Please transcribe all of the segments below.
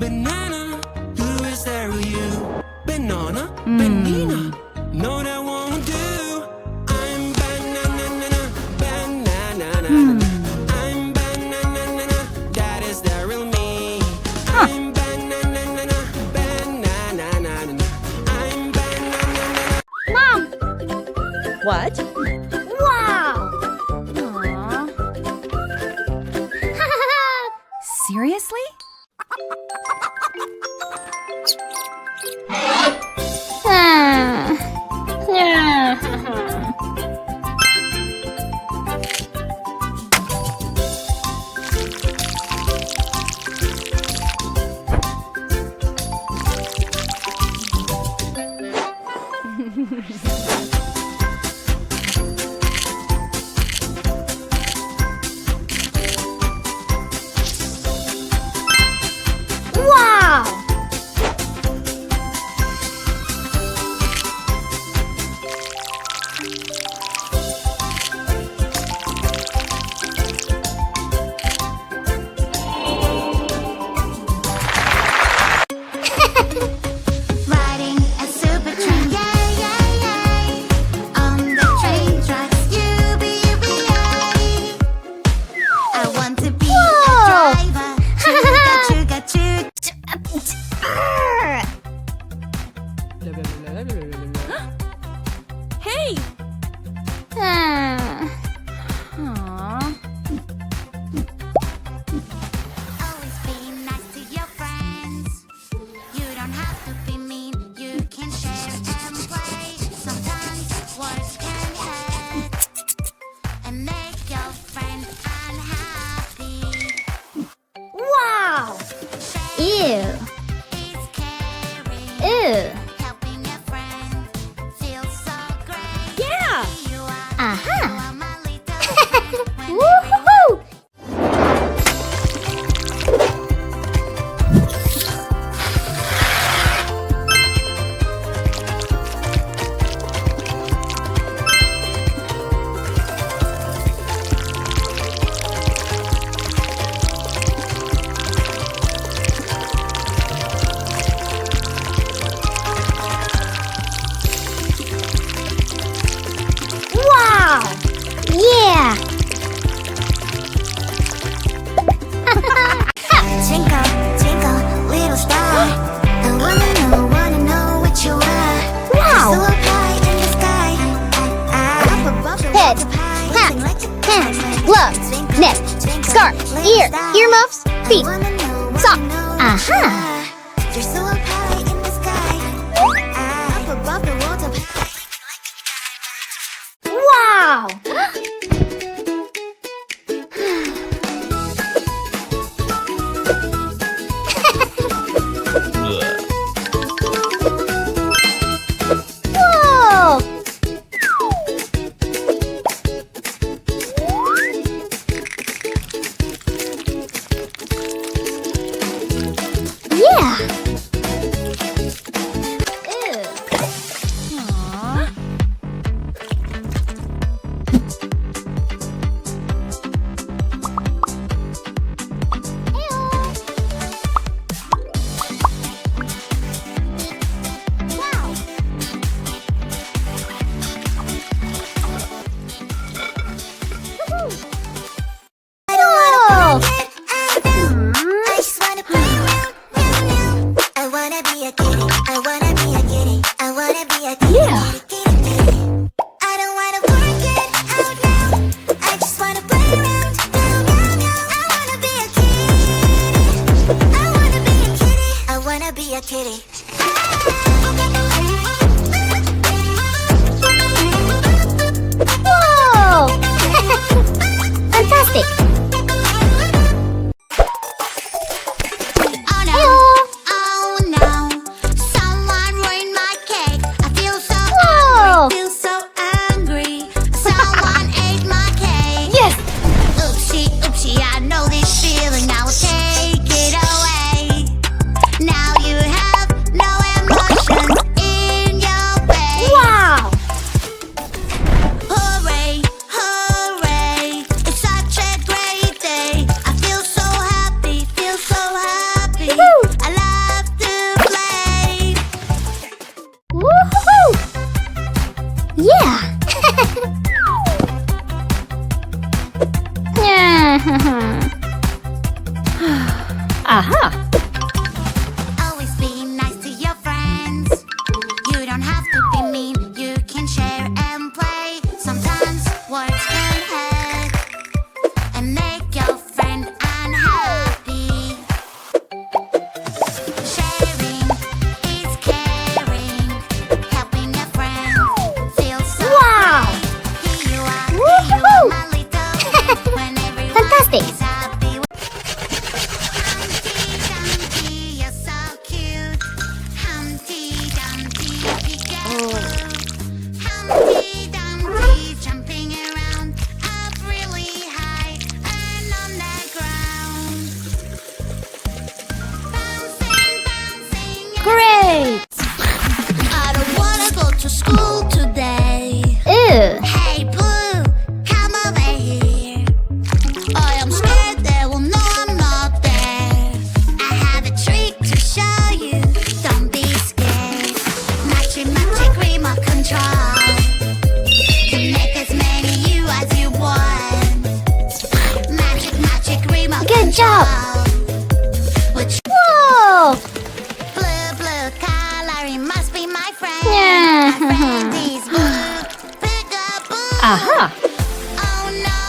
banana. Who is there with you? Banana, banana. No, that won't do. I'm banana, banana. I'm banana. That is the real me. I'm banana, banana. I'm banana. Mom! What? Wow! Seriously? Wow! Riding a super train, yay, yay, yay. On the train tracks, yay. I want to be Whoa. a driver. Chuga, chuga, Hey! Aw. Always be nice to your friends. You don't have to be mean. You can share and play. Sometimes words can hurt and make your friend unhappy. Wow! Ew. It's caring. Ew. Helping a friend feels so great. Yeah! You are, Aha. you are my little friend. Woohoo! Wow! Yeah! Twinkle, twinkle, little star. I wanna know what you are. Wow! So up high in the sky. Up above the Head, water pie. hat, Sing like a hands, diamond. gloves, Twinkle, neck, twinkle, scarf, little ear, star. earmuffs, I feet, wanna know sock. what you Aha. are. You're so up high in the sky. Up above the water pie. Wow! Whoa! Yeah! Ew. Aw. Good job. Which Whoa. blue color, it must be my friend. Yeah. My friend is blue. Peekaboo. Aha. Oh no,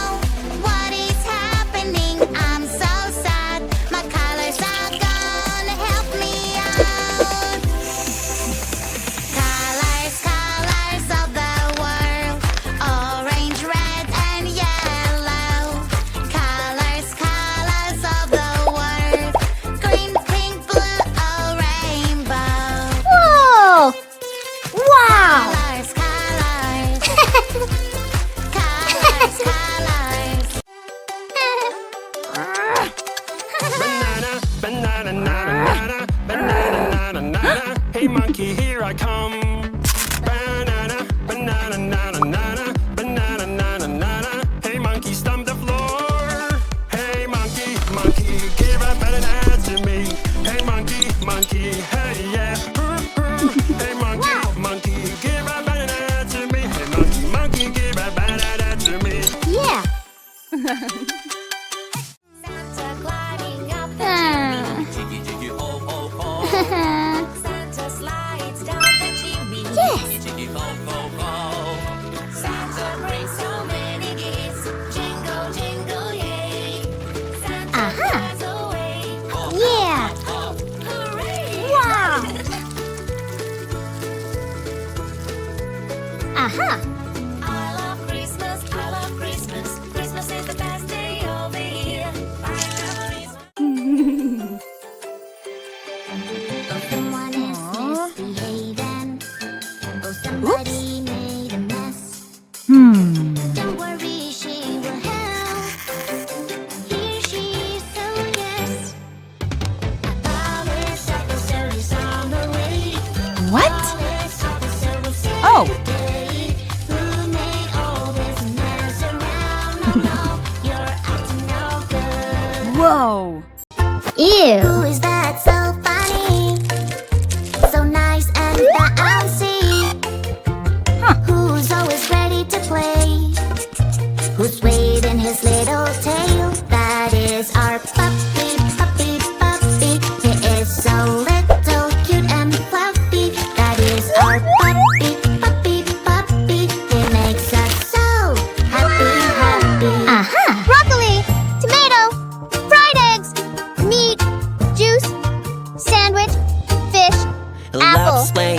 what is happening? I'm so sad. My colors are gone. Help me out. Colors, colors of the world. Orange, red, and yellow. Colors, colors of the world. Green, pink, blue, a rainbow. Whoa. Wow. Colors, colors. Colors, colors. Banana, banana, nana, nana, banana, nana, nana. Hey monkey, here I come. Banana, banana, nana, nana, banana, nana, nana. Hey monkey, stomp the floor. Hey monkey, monkey, give a banana to me. Hey monkey, monkey, hey yeah. Hey monkey, monkey, give a banana to me. Hey monkey, monkey, give a banana to me. Yeah. Santa gliding up the Jiggy, jiggy, oh, oh, oh. Santa slides down the chimney. Yes. Jiggy, oh, oh, oh. Santa brings so many gifts. Jingle, jingle, yay. Santa flies away. Yeah. Hooray! Wow. Aha. I love Christmas, I love Christmas. Christmas is the best day of the year. Someone is misbehaving. Oh, somebody made a mess. Don't worry, she will help. Here she is, so yes. I promise officer is on the way. What? Promise officer will save Oh. the day. Who made all this mess around? No, you're acting no good. Whoa. Who Ew. is that so funny? So nice and bouncy. Who's always ready to play? Who's waving his little tail? That is our puppy, puppy, puppy. He is so little, cute and fluffy. That is our puppy, puppy, puppy. He makes us so happy, happy. Aha. Broccoli, tomato, fried eggs, meat, juice, sandwich, fish, apple. Love's way